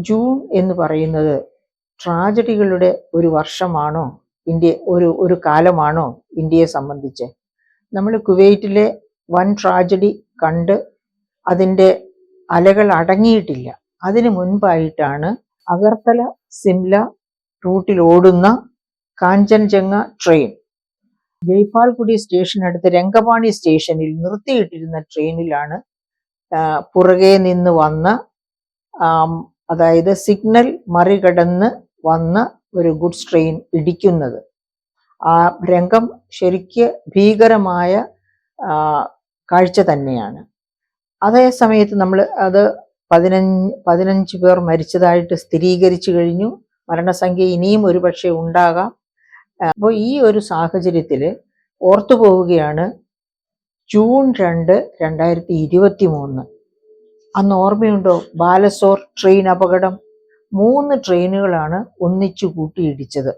June എന്ന് പറയുന്നത് ട്രാജഡികളുടെ ഒരു വർഷമാണോ, ഒരു കാലമാണോ ഇന്ത്യയെ സംബന്ധിച്ച്? നമ്മൾ കുവൈറ്റിലെ വൻ ട്രാജഡി കണ്ട് അതിൻ്റെ അലകൾ അടങ്ങിയിട്ടില്ല. അതിനു മുൻപായിട്ടാണ് അഗർത്തല സിംല റൂട്ടിൽ ഓടുന്ന കാഞ്ചൻജംഗ ട്രെയിൻ ജയ്പാൽഗുഡി സ്റ്റേഷനടുത്ത് രംഗപാണി സ്റ്റേഷനിൽ നിർത്തിയിട്ടിരുന്ന ട്രെയിനിലാണ് പുറകെ നിന്ന് വന്ന, അതായത് സിഗ്നൽ മറികടന്ന് വന്ന ഒരു ഗുഡ്സ് ട്രെയിൻ ഇടിക്കുന്നത്. ആ രംഗം ശരിക്ക് ഭീകരമായ കാഴ്ച തന്നെയാണ്. അതേ സമയത്ത് നമ്മൾ അത് 15 പേർ മരിച്ചതായിട്ട് സ്ഥിരീകരിച്ചു കഴിഞ്ഞു. മരണസംഖ്യ ഇനിയും ഒരുപക്ഷെ ഉണ്ടാകാം. അപ്പോൾ ഈ ഒരു സാഹചര്യത്തിൽ ഓർത്തു പോവുകയാണ് ജൂൺ 2, 2023. അന്ന് ഓർമ്മയുണ്ടോ ബാലസോർ ട്രെയിൻ അപകടം? 3 ട്രെയിനുകളാണ് ഒന്നിച്ചു കൂട്ടിയിടിച്ചത്.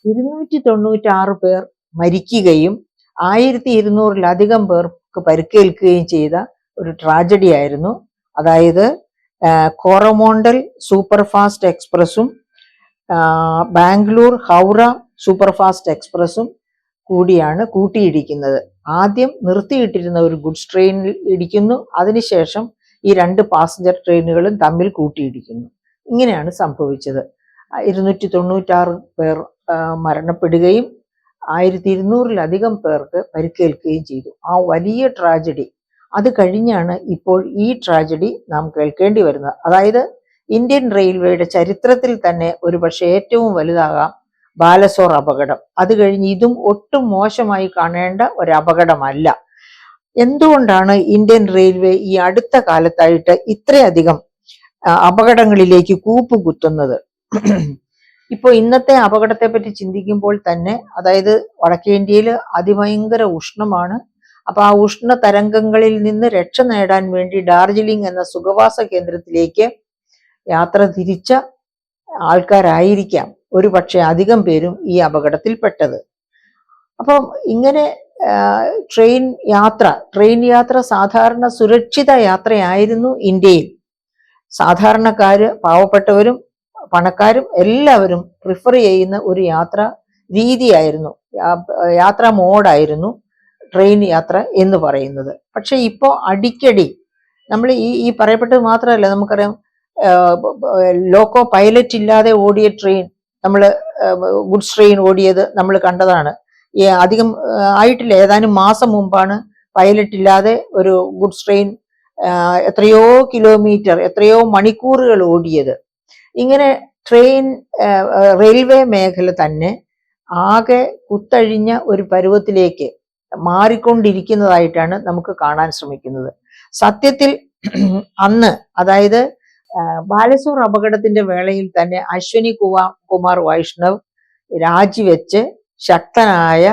296 പേർ മരിക്കുകയും 1200-ലധികം പേർക്ക് പരിക്കേൽക്കുകയും ചെയ്ത ഒരു ട്രാജഡി ആയിരുന്നു. അതായത് കോറമോണ്ടൽ സൂപ്പർഫാസ്റ്റ് എക്സ്പ്രസും ബാംഗ്ലൂർ ഹൗറ സൂപ്പർഫാസ്റ്റ് എക്സ്പ്രസും കൂടിയാണ് കൂട്ടിയിടിക്കുന്നത്. ആദ്യം നിർത്തിയിട്ടിരുന്ന ഒരു ഗുഡ്സ് ട്രെയിനിൽ ഇടിക്കുന്നു, അതിനുശേഷം ഈ 2 പാസഞ്ചർ ട്രെയിനുകളും തമ്മിൽ കൂട്ടിയിടിക്കുന്നു. ഇങ്ങനെയാണ് സംഭവിച്ചത്. 296 പേർ മരണപ്പെടുകയും 1200-ലധികം പേർക്ക് പരിക്കേൽക്കുകയും ചെയ്തു. ആ വലിയ ട്രാജഡി അത് കഴിഞ്ഞാണ് ഇപ്പോൾ ഈ ട്രാജഡി നാം കേൾക്കേണ്ടി വരുന്നത്. അതായത് ഇന്ത്യൻ റെയിൽവേയുടെ ചരിത്രത്തിൽ തന്നെ ഒരുപക്ഷെ ഏറ്റവും വലുതാകാം ബാലസോർ അപകടം. അത് കഴിഞ്ഞ് ഇതും ഒട്ടും മോശമായി കാണേണ്ട ഒരു അപകടമല്ല. എന്തുകൊണ്ടാണ് ഇന്ത്യൻ റെയിൽവേ ഈ അടുത്ത കാലത്തായിട്ട് ഇത്രയധികം അപകടങ്ങളിലേക്ക് കൂപ്പുകുത്തുന്നത്? ഇപ്പോൾ ഇന്നത്തെ അപകടത്തെ പറ്റി ചിന്തിക്കുമ്പോൾ തന്നെ, അതായത് വടക്കേന്ത്യയിൽ അതിഭയങ്കര ഉഷ്ണമാണ്. അപ്പൊ ആ ഉഷ്ണ തരംഗങ്ങളിൽ നിന്ന് രക്ഷ നേടാൻ വേണ്ടി ഡാർജിലിംഗ് എന്ന സുഖവാസ കേന്ദ്രത്തിലേക്ക് യാത്ര തിരിച്ച ആൾക്കാരായിരിക്കാം ഒരു പക്ഷെ അധികം പേരും ഈ അപകടത്തിൽപ്പെട്ടത്. അപ്പം ഇങ്ങനെ ട്രെയിൻ യാത്ര സാധാരണ സുരക്ഷിത യാത്രയായിരുന്നു ഇന്ത്യയിൽ. സാധാരണക്കാര്, പാവപ്പെട്ടവരും പണക്കാരും എല്ലാവരും പ്രിഫർ ചെയ്യുന്ന ഒരു യാത്രാ രീതിയായിരുന്നു, യാത്രാ മോഡായിരുന്നു ട്രെയിൻ യാത്ര എന്ന് പറയുന്നത്. പക്ഷെ ഇപ്പോൾ അടിക്കടി നമ്മൾ ഈ പറയപ്പെട്ടത് മാത്രമല്ല, നമുക്കറിയാം ലോക്കോ പൈലറ്റ് ഇല്ലാതെ ഓടിയ ട്രെയിൻ, നമ്മൾ ഗുഡ്സ് ട്രെയിൻ ഓടിയത് നമ്മൾ കണ്ടതാണ്. അധികം ആയിട്ടില്ല, ഏതാനും മാസം മുമ്പാണ് പൈലറ്റ് ഇല്ലാതെ ഒരു ഗുഡ്സ് ട്രെയിൻ എത്രയോ കിലോമീറ്റർ, എത്രയോ മണിക്കൂറുകൾ ഓടിയത്. ഇങ്ങനെ റെയിൽവേ മേഖല തന്നെ ആകെ കുത്തഴിഞ്ഞ ഒരു പരുവത്തിലേക്ക് മാറിക്കൊണ്ടിരിക്കുന്നതായിട്ടാണ് നമുക്ക് കാണാൻ ശ്രമിക്കുന്നത്. സത്യത്തിൽ അന്ന്, അതായത് ബാലസോർ അപകടത്തിന്റെ വേളയിൽ തന്നെ അശ്വനി കുമാർ വൈഷ്ണവ് രാജിവെച്ച് ശക്തനായ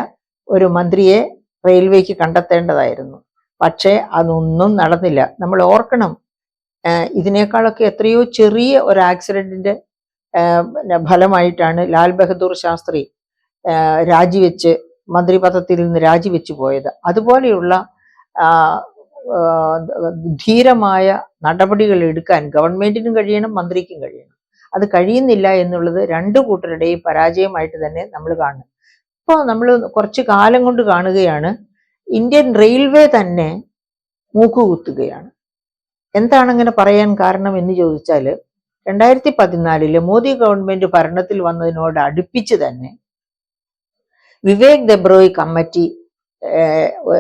ഒരു മന്ത്രിയെ റെയിൽവേക്ക് കണ്ടെത്തേണ്ടതായിരുന്നു. പക്ഷേ അതൊന്നും നടന്നില്ല. നമ്മൾ ഓർക്കണം, ഇതിനേക്കാളൊക്കെ എത്രയോ ചെറിയ ഒരു ആക്സിഡന്റിന്റെ ഫലമായിട്ടാണ് ലാൽ ബഹദൂർ ശാസ്ത്രി രാജിവെച്ച് മന്ത്രിപദത്തിൽ നിന്ന് രാജിവെച്ചു പോയത്. അതുപോലെയുള്ള ധീരമായ നടപടികൾ എടുക്കാൻ ഗവൺമെന്റിനും കഴിയണം, മന്ത്രിക്കും കഴിയണം. അത് കഴിയുന്നില്ല എന്നുള്ളത് 2 കൂട്ടരുടെയും പരാജയമായിട്ട് തന്നെ നമ്മൾ കാണുന്നു. ഇപ്പോൾ നമ്മൾ കുറച്ചു കാലം കൊണ്ട് കാണുകയാണ് ഇന്ത്യൻ റെയിൽവേ തന്നെ മൂക്കുകുത്തുകയാണ്. എന്താണ് അങ്ങനെ പറയാൻ കാരണം എന്ന് ചോദിച്ചാൽ, 2014 മോദി ഗവൺമെന്റ് ഭരണത്തിൽ വന്നതിനോട് അടുപ്പിച്ച് തന്നെ വിവേക് ദെബ്രോയ് കമ്മിറ്റി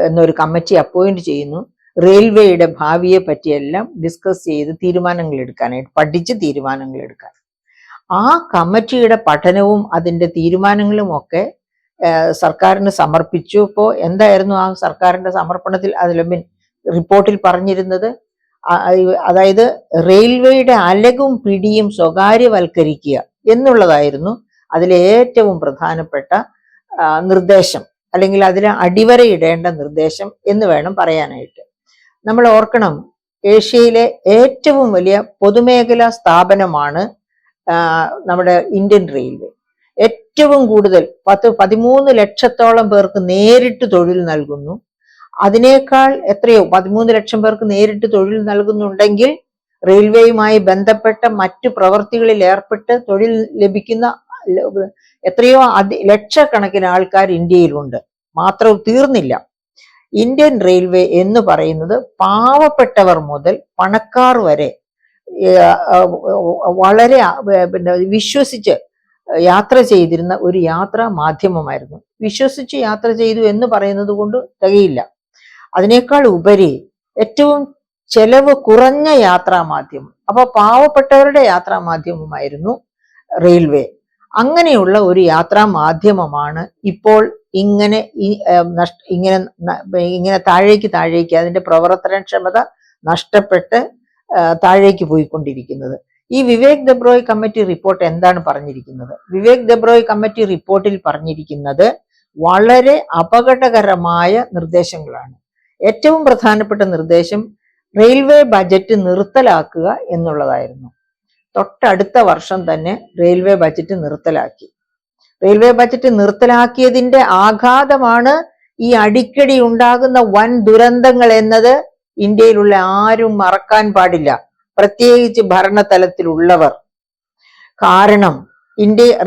എന്നൊരു കമ്മിറ്റി അപ്പോയിന്റ് ചെയ്യുന്നു. റെയിൽവേയുടെ ഭാവിയെ പറ്റിയെല്ലാം ഡിസ്കസ് ചെയ്ത് തീരുമാനങ്ങൾ എടുക്കാനായിട്ട്, പഠിച്ച് തീരുമാനങ്ങൾ എടുക്കാൻ. ആ കമ്മിറ്റിയുടെ പഠനവും അതിൻ്റെ തീരുമാനങ്ങളും ഒക്കെ സർക്കാരിന് സമർപ്പിച്ചു. ഇപ്പോൾ എന്തായിരുന്നു ആ സർക്കാരിന്റെ സമർപ്പണത്തിൽ, റിപ്പോർട്ടിൽ പറഞ്ഞിരുന്നത്? അതായത് റെയിൽവേയുടെ അലകും പിടിയും സ്വകാര്യവൽക്കരിക്കുക എന്നുള്ളതായിരുന്നു അതിലെ ഏറ്റവും പ്രധാനപ്പെട്ട നിർദ്ദേശം, അല്ലെങ്കിൽ അതിന് അടിവരയിടേണ്ട നിർദ്ദേശം എന്ന് വേണം പറയാനായിട്ട്. നമ്മൾ ഓർക്കണം, ഏഷ്യയിലെ ഏറ്റവും വലിയ പൊതുമേഖലാ സ്ഥാപനമാണ് നമ്മുടെ ഇന്ത്യൻ റെയിൽവേ. ഏറ്റവും കൂടുതൽ 13 ലക്ഷത്തോളം പേർക്ക് നേരിട്ട് തൊഴിൽ നൽകുന്നു. അതിനേക്കാൾ എത്രയോ 13 ലക്ഷം പേർക്ക് നേരിട്ട് തൊഴിൽ നൽകുന്നുണ്ടെങ്കിൽ റെയിൽവേയുമായി ബന്ധപ്പെട്ട മറ്റു പ്രവൃത്തികളിൽ ഏർപ്പെട്ട് തൊഴിൽ ലഭിക്കുന്ന എത്രയോ ലക്ഷക്കണക്കിന് ആൾക്കാർ ഇന്ത്യയിലുണ്ട്. മാത്രം തീർന്നില്ല. ഇന്ത്യൻ റെയിൽവേ എന്ന് പറയുന്നത് പാവപ്പെട്ടവർ മുതൽ പണക്കാർ വരെ വളരെ വിശ്വസിച്ച് യാത്ര ചെയ്തിരുന്ന ഒരു യാത്രാ മാധ്യമമായിരുന്നു. വിശ്വസിച്ച് യാത്ര ചെയ്തു എന്ന് പറയുന്നത് കൊണ്ട് തികയില്ല. അതിനേക്കാൾ ഉപരി ഏറ്റവും ചെലവ് കുറഞ്ഞ യാത്രാ മാധ്യമം. അപ്പൊ പാവപ്പെട്ടവരുടെ യാത്രാ മാധ്യമമായിരുന്നു റെയിൽവേ. അങ്ങനെയുള്ള ഒരു യാത്രാ മാധ്യമമാണ് ഇപ്പോൾ ഇങ്ങനെ ഇങ്ങനെ താഴേക്ക് അതിന്റെ പ്രവർത്തനക്ഷമത നഷ്ടപ്പെട്ട് താഴേക്ക് പോയിക്കൊണ്ടിരിക്കുന്നത്. ഈ വിവേക് ദെബ്രോയ് കമ്മിറ്റി റിപ്പോർട്ട് എന്താണ് പറഞ്ഞിരിക്കുന്നത്? വിവേക് ദെബ്രോയ് കമ്മിറ്റി റിപ്പോർട്ടിൽ പറഞ്ഞിരിക്കുന്നത് വളരെ അപകടകരമായ നിർദ്ദേശങ്ങളാണ്. ഏറ്റവും പ്രധാനപ്പെട്ട നിർദ്ദേശം റെയിൽവേ ബജറ്റ് നിർത്തലാക്കുക എന്നുള്ളതായിരുന്നു. തൊട്ടടുത്ത വർഷം തന്നെ റെയിൽവേ ബജറ്റ് നിർത്തലാക്കി. റെയിൽവേ ബജറ്റ് നിർത്തലാക്കിയതിന്റെ ആഘാതമാണ് ഈ അടിക്കടി ഉണ്ടാകുന്ന വൻ ദുരന്തങ്ങൾ എന്നത് ഇന്ത്യയിലുള്ള ആരും മറക്കാൻ പാടില്ല, പ്രത്യേകിച്ച് ഭരണതലത്തിലുള്ളവർ. കാരണം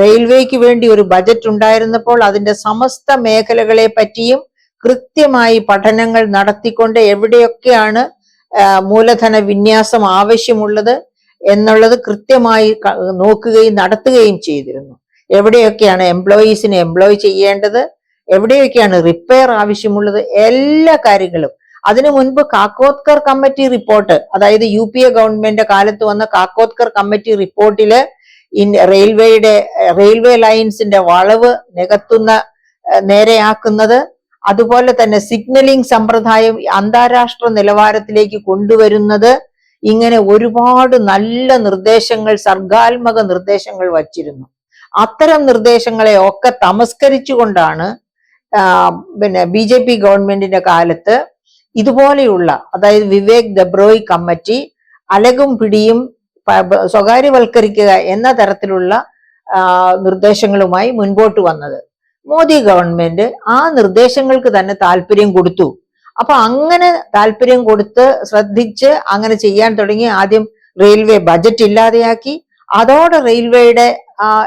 റെയിൽവേക്ക് വേണ്ടി ഒരു ബജറ്റ് ഉണ്ടായിരുന്നപ്പോൾ അതിന്റെ സമസ്ത മേഖലകളെ പറ്റിയും കൃത്യമായി പഠനങ്ങൾ നടത്തിക്കൊണ്ട് എവിടെയൊക്കെയാണ് മൂലധന വിന്യാസം ആവശ്യമുള്ളത് എന്നുള്ളത് കൃത്യമായി നോക്കുകയും നടത്തുകയും ചെയ്തിരുന്നു. എവിടെയൊക്കെയാണ് എംപ്ലോയീസിനെ എംപ്ലോയ് ചെയ്യേണ്ടത്, എവിടെയൊക്കെയാണ് റിപ്പയർ ആവശ്യമുള്ളത്, എല്ലാ കാര്യങ്ങളും. അതിനു മുൻപ് കാക്കോദ്കർ കമ്മിറ്റി റിപ്പോർട്ട്, അതായത് UPA ഗവൺമെന്റ് കാലത്ത് വന്ന കാക്കോദ്കർ കമ്മിറ്റി റിപ്പോർട്ടില് റെയിൽവേ ലൈൻസിന്റെ വളവ് നികത്തുന്ന നേരെയാക്കുന്നത്, അതുപോലെ തന്നെ സിഗ്നലിംഗ് സമ്പ്രദായം അന്താരാഷ്ട്ര നിലവാരത്തിലേക്ക് കൊണ്ടുവരുന്നത്, ഇങ്ങനെ ഒരുപാട് നല്ല നിർദ്ദേശങ്ങൾ, സർഗാത്മക നിർദ്ദേശങ്ങൾ വച്ചിരുന്നു. അത്തരം നിർദ്ദേശങ്ങളെ ഒക്കെ തമസ്കരിച്ചുകൊണ്ടാണ് BJP ഗവൺമെന്റിന്റെ കാലത്ത് ഇതുപോലെയുള്ള, അതായത് വിവേക് ദെബ്രോയ് കമ്മിറ്റി അലകും പിടിയും സ്വകാര്യവൽക്കരിക്കുക എന്ന തരത്തിലുള്ള നിർദ്ദേശങ്ങളുമായി മുൻപോട്ട് വന്നത്. മോദി ഗവൺമെന്റ് ആ നിർദ്ദേശങ്ങൾക്ക് തന്നെ താല്പര്യം കൊടുത്തു. അപ്പൊ അങ്ങനെ താല്പര്യം കൊടുത്ത് ശ്രദ്ധിച്ച് അങ്ങനെ ചെയ്യാൻ തുടങ്ങി. ആദ്യം റെയിൽവേ ബജറ്റ് ഇല്ലാതെയാക്കി. അതോടെ റെയിൽവേയുടെ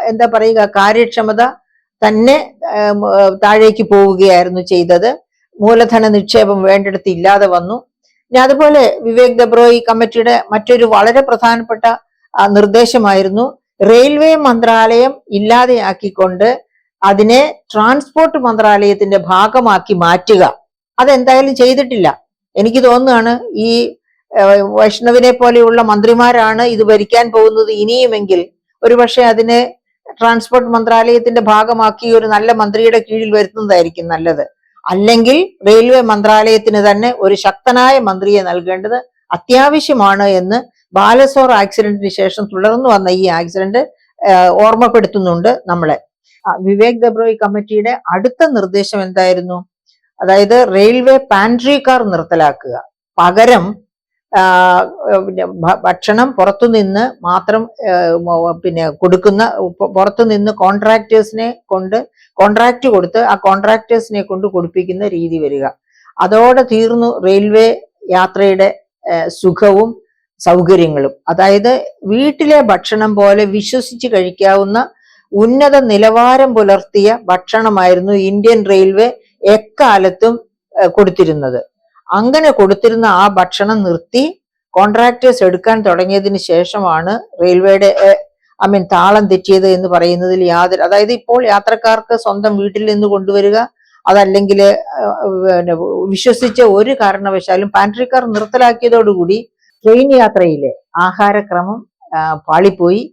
എന്താ പറയുക, കാര്യക്ഷമത തന്നെ താഴേക്ക് പോവുകയായിരുന്നു ചെയ്തത്. മൂലധന നിക്ഷേപം വേണ്ടിടത്ത് ഇല്ലാതെ വന്നു. ഇനി അതുപോലെ വിവേക് ദെബ്രോയ് കമ്മിറ്റിയുടെ മറ്റൊരു വളരെ പ്രധാനപ്പെട്ട നിർദ്ദേശമായിരുന്നു റെയിൽവേ മന്ത്രാലയം ഇല്ലാതെയാക്കിക്കൊണ്ട് അതിനെ ട്രാൻസ്പോർട്ട് മന്ത്രാലയത്തിന്റെ ഭാഗമാക്കി മാറ്റുക. അതെന്തായാലും ചെയ്തിട്ടില്ല. എനിക്ക് തോന്നുകയാണ് ഈ വൈഷ്ണവിനെ പോലെയുള്ള മന്ത്രിമാരാണ് ഇത് ഭരിക്കാൻ പോകുന്നത് ഇനിയുമെങ്കിൽ ഒരുപക്ഷെ അതിനെ ട്രാൻസ്പോർട്ട് മന്ത്രാലയത്തിന്റെ ഭാഗമാക്കി ഒരു നല്ല മന്ത്രിയുടെ കീഴിൽ വരുത്തുന്നതായിരിക്കും നല്ലത്. അല്ലെങ്കിൽ റെയിൽവേ മന്ത്രാലയത്തിന് തന്നെ ഒരു ശക്തനായ മന്ത്രിയെ നൽകേണ്ടത് അത്യാവശ്യമാണ് എന്ന് ബാലസോർ ആക്സിഡന്റിന് ശേഷം തുടർന്നു വന്ന ഈ ആക്സിഡന്റ് ഓർമ്മപ്പെടുത്തുന്നുണ്ട് നമ്മളെ. വിവേക് ദെബ്രോയ് കമ്മിറ്റിയുടെ അടുത്ത നിർദ്ദേശം എന്തായിരുന്നു? അതായത് റെയിൽവേ പാൻട്രി കാർ നിർത്തലാക്കുക. പകരം ഭക്ഷണം പുറത്തുനിന്ന് മാത്രം കൊടുക്കുന്ന, പുറത്തുനിന്ന് കോൺട്രാക്ട് കൊടുത്ത് ആ കോൺട്രാക്ടേഴ്സിനെ കൊണ്ട് കൊടുപ്പിക്കുന്ന രീതി വരിക. അതോടെ തീർന്നു റെയിൽവേ യാത്രയുടെ സുഖവും സൗകര്യങ്ങളും. അതായത് വീട്ടിലെ ഭക്ഷണം പോലെ വിശ്വസിച്ച് കഴിക്കാവുന്ന ഉന്നത നിലവാരം പുലർത്തിയ ഭക്ഷണമായിരുന്നു ഇന്ത്യൻ റെയിൽവേ എക്കാലത്തും കൊടുത്തിരുന്നത്. അങ്ങനെ കൊടുത്തിരുന്ന ആ ഭക്ഷണം നിർത്തി കോൺട്രാക്ടേഴ്സ് എടുക്കാൻ തുടങ്ങിയതിന് ശേഷമാണ് റെയിൽവേയുടെ താളം തെറ്റിയത് എന്ന് പറയുന്നതിൽ യാതൊരു, അതായത് ഇപ്പോൾ യാത്രക്കാർക്ക് സ്വന്തം വീട്ടിൽ നിന്ന് കൊണ്ടുവരിക, അതല്ലെങ്കിൽ വിശ്വസിച്ച ഒരു കാരണവശാലും പാൻട്രി കാർ നിർത്തലാക്കിയതോടുകൂടി ട്രെയിൻ യാത്രയിലെ ആഹാരക്രമം പാളിപ്പോയി.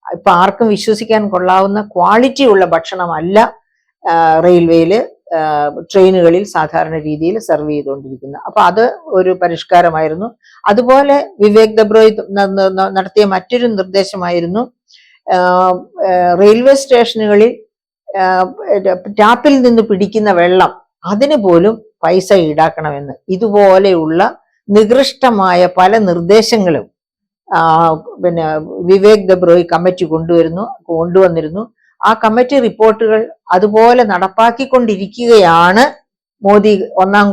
ഇപ്പൊ ആർക്കും വിശ്വസിക്കാൻ കൊള്ളാവുന്ന ക്വാളിറ്റി ഉള്ള ഭക്ഷണമല്ല റെയിൽവേയില് ട്രെയിനുകളിൽ സാധാരണ രീതിയിൽ സെർവ് ചെയ്തുകൊണ്ടിരിക്കുന്നത്. അപ്പൊ അത് ഒരു പരിഷ്കാരമായിരുന്നു. അതുപോലെ വിവേക് ദെബ്രോയ് നടത്തിയ മറ്റൊരു നിർദ്ദേശമായിരുന്നു റെയിൽവേ സ്റ്റേഷനുകളിൽ ടാപ്പിൽ നിന്ന് പിടിക്കുന്ന വെള്ളം അതിന് പോലും പൈസ ഈടാക്കണമെന്ന്. ഇതുപോലെയുള്ള നികൃഷ്ടമായ പല നിർദ്ദേശങ്ങളും വിവേക് ദെബ്രോയ് കമ്മിറ്റി കൊണ്ടുവന്നിരുന്നു. ആ കമ്മിറ്റി റിപ്പോർട്ടുകൾ അതുപോലെ നടപ്പാക്കിക്കൊണ്ടിരിക്കുകയാണ് ഒന്നാം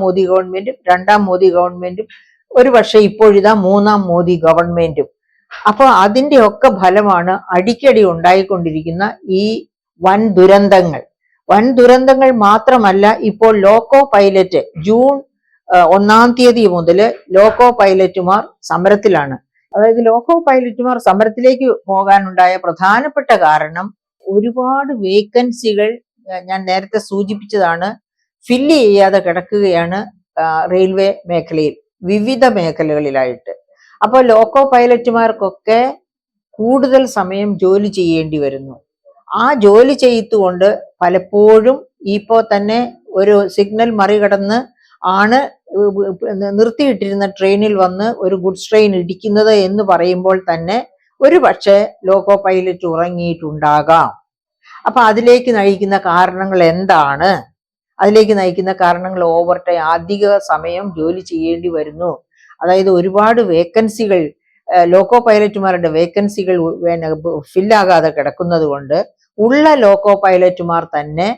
മോദി ഗവൺമെന്റും രണ്ടാം മോദി ഗവൺമെന്റും ഒരു പക്ഷെ ഇപ്പോഴിതാ മൂന്നാം മോദി ഗവൺമെന്റും. അപ്പൊ അതിന്റെ ഒക്കെ ഫലമാണ് അടിക്കടി ഉണ്ടായിക്കൊണ്ടിരിക്കുന്ന ഈ വൻ ദുരന്തങ്ങൾ മാത്രമല്ല, ഇപ്പോൾ ലോക്കോ പൈലറ്റ് ജൂൺ 1 തീയതി മുതൽ ലോക്കോ പൈലറ്റുമാർ സമരത്തിലാണ്. അതായത് ലോക്കോ പൈലറ്റുമാർ സമരത്തിലേക്ക് പോകാനുണ്ടായ പ്രധാനപ്പെട്ട കാരണം ഒരുപാട് വേക്കൻസികൾ ഞാൻ നേരത്തെ സൂചിപ്പിച്ചതാണ്, ഫില്ല് ചെയ്യാതെ കിടക്കുകയാണ് റെയിൽവേ മേഖലയിൽ, വിവിധ മേഖലകളിലായിട്ട്. അപ്പോൾ ലോക്കോ പൈലറ്റുമാർക്കൊക്കെ കൂടുതൽ സമയം ജോലി ചെയ്യേണ്ടി വരുന്നു. ആ ജോലി ചെയ്തുകൊണ്ട് പലപ്പോഴും ഇപ്പോൾ തന്നെ ഒരു സിഗ്നൽ മറികടന്ന് ആണ് നിർത്തിയിട്ടിരുന്ന ട്രെയിനിൽ വന്ന് ഒരു ഗുഡ്സ് ട്രെയിൻ ഇടിക്കുന്നത് എന്ന് പറയുമ്പോൾ തന്നെ ഒരു പക്ഷേ ലോക്കോ പൈലറ്റ് ഉറങ്ങിയിട്ടുണ്ടാകാം. അപ്പൊ അതിലേക്ക് നയിക്കുന്ന കാരണങ്ങൾ എന്താണ്? അതിലേക്ക് നയിക്കുന്ന കാരണങ്ങൾ ഓവർ ടൈം, അധിക സമയം ജോലി ചെയ്യേണ്ടി വരുന്നു. അതായത് ഒരുപാട് വേക്കൻസികൾ, ലോക്കോ പൈലറ്റുമാരുടെ വേക്കൻസികൾ ഫില്ലാകാതെ കിടക്കുന്നത് കൊണ്ട് ഉള്ള ലോക്കോ പൈലറ്റുമാർ തന്നെ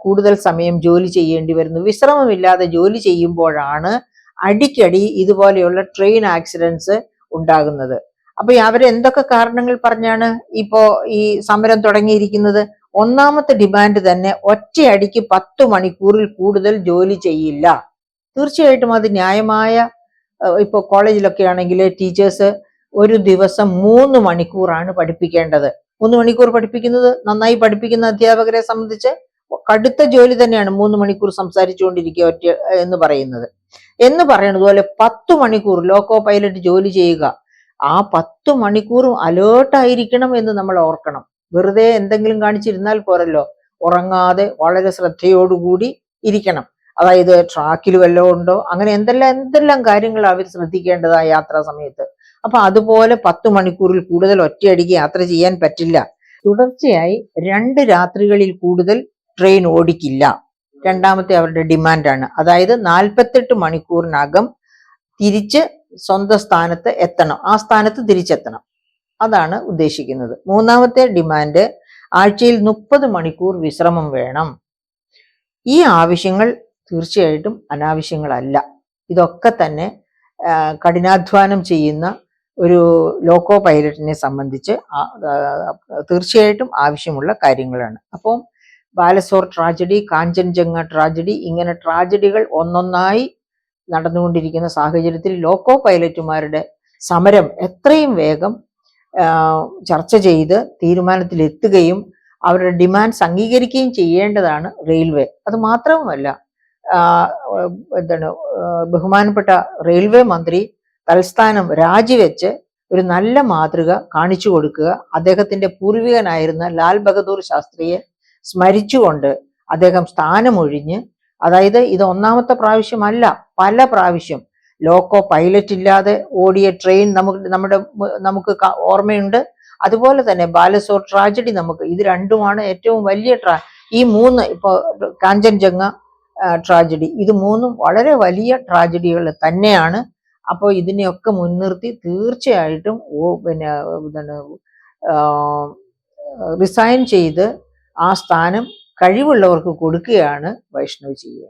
കൂടുതൽ സമയം ജോലി ചെയ്യേണ്ടി വരുന്നു. വിശ്രമമില്ലാതെ ജോലി ചെയ്യുമ്പോഴാണ് അടിക്കടി ഇതുപോലെയുള്ള ട്രെയിൻ ആക്സിഡൻസ് ഉണ്ടാകുന്നത്. അപ്പൊ അവരെന്തൊക്കെ കാരണങ്ങൾ പറഞ്ഞാണ് ഇപ്പോ ഈ സമരം തുടങ്ങിയിരിക്കുന്നത്? ഒന്നാമത്തെ ഡിമാൻഡ് തന്നെ ഒറ്റയടിക്ക് 10 മണിക്കൂറിൽ കൂടുതൽ ജോലി ചെയ്യില്ല. തീർച്ചയായിട്ടും അത് ന്യായമായ, ഇപ്പോൾ കോളേജിലൊക്കെ ആണെങ്കിൽ ടീച്ചേഴ്സ് ഒരു ദിവസം 3 മണിക്കൂറാണ് പഠിപ്പിക്കേണ്ടത്. 3 മണിക്കൂർ പഠിപ്പിക്കുന്നത് നന്നായി പഠിപ്പിക്കുന്ന അധ്യാപകരെ സംബന്ധിച്ച് കടുത്ത ജോലി തന്നെയാണ് 3 മണിക്കൂർ സംസാരിച്ചുകൊണ്ടിരിക്കുക ഒറ്റ എന്ന് പറയുന്നത് പോലെ 10 മണിക്കൂർ ലോക്കോ പൈലറ്റ് ജോലി ചെയ്യുക. ആ 10 മണിക്കൂറും അലേർട്ടായിരിക്കണം എന്ന് നമ്മൾ ഓർക്കണം. വെറുതെ എന്തെങ്കിലും കാണിച്ചിരുന്നാൽ പോരല്ലോ, ഉറങ്ങാതെ വളരെ ശ്രദ്ധയോടുകൂടി ഇരിക്കണം. അതായത് ട്രാക്കിൽ വല്ലതും ഉണ്ടോ, അങ്ങനെ എന്തെല്ലാം കാര്യങ്ങൾ അവർ ശ്രദ്ധിക്കേണ്ടതാ യാത്രാ സമയത്ത്. അപ്പൊ അതുപോലെ 10 മണിക്കൂറിൽ കൂടുതൽ ഒറ്റയടിക്ക് യാത്ര ചെയ്യാൻ പറ്റില്ല. തുടർച്ചയായി 2 രാത്രികളിൽ കൂടുതൽ ട്രെയിൻ ഓടിക്കില്ല. രണ്ടാമത്തെ അവരുടെ ഡിമാൻഡാണ്. അതായത് 48 മണിക്കൂറിനകം തിരിച്ച് സ്വന്തം സ്ഥാനത്ത് എത്തണം, ആ സ്ഥാനത്ത് തിരിച്ചെത്തണം, അതാണ് ഉദ്ദേശിക്കുന്നത്. മൂന്നാമത്തെ ഡിമാൻഡ് ആഴ്ചയിൽ 30 മണിക്കൂർ വിശ്രമം വേണം. ഈ ആവശ്യങ്ങൾ തീർച്ചയായിട്ടും അനാവശ്യങ്ങളല്ല. ഇതൊക്കെ തന്നെ കഠിനാധ്വാനം ചെയ്യുന്ന ഒരു ലോക്കോ പൈലറ്റിനെ സംബന്ധിച്ച് തീർച്ചയായിട്ടും ആവശ്യമുള്ള കാര്യങ്ങളാണ്. അപ്പം ബാലസോർ ട്രാജഡി, കാഞ്ചൻജംഗ ട്രാജഡി, ഇങ്ങനെ ട്രാജഡികൾ ഒന്നൊന്നായി നടന്നുകൊണ്ടിരിക്കുന്ന സാഹചര്യത്തിൽ ലോക്കോ പൈലറ്റുമാരുടെ സമരം എത്രയും വേഗം ചർച്ച ചെയ്ത് തീരുമാനത്തിലെത്തുകയും അവരുടെ ഡിമാൻഡ്സ് അംഗീകരിക്കുകയും ചെയ്യേണ്ടതാണ് റെയിൽവേ. അത് മാത്രവുമല്ല, ബഹുമാനപ്പെട്ട റെയിൽവേ മന്ത്രി തൽസ്ഥാനം രാജിവെച്ച് ഒരു നല്ല മാതൃക കാണിച്ചു കൊടുക്കുക. അദ്ദേഹത്തിന്റെ പൂർവികനായിരുന്ന ലാൽ ബഹദൂർ ശാസ്ത്രിയെ സ്മരിച്ചുകൊണ്ട് അദ്ദേഹം സ്ഥാനമൊഴിഞ്ഞ്, അതായത് ഇത് ഒന്നാമത്തെ പ്രാവശ്യമല്ല, പല പ്രാവശ്യം ലോക്കോ പൈലറ്റ് ഇല്ലാതെ ഓടിയ ട്രെയിൻ നമുക്ക് ഓർമ്മയുണ്ട്. അതുപോലെ തന്നെ ബാലസോർ ട്രാജഡി ഇത് രണ്ടുമാണ് ഏറ്റവും വലിയ ഈ 3 ഇപ്പോ കാഞ്ചൻജംഗ ട്രാജഡി, ഇത് 3ഉം വളരെ വലിയ ട്രാജഡികൾ തന്നെയാണ്. അപ്പോൾ ഇതിനെയൊക്കെ മുൻനിർത്തി തീർച്ചയായിട്ടും റിസൈൻ ചെയ്ത് ആ സ്ഥാനം കഴിവുള്ളവർക്ക് കൊടുക്കുകയാണ് വൈഷ്ണവ് ചെയ്യുക.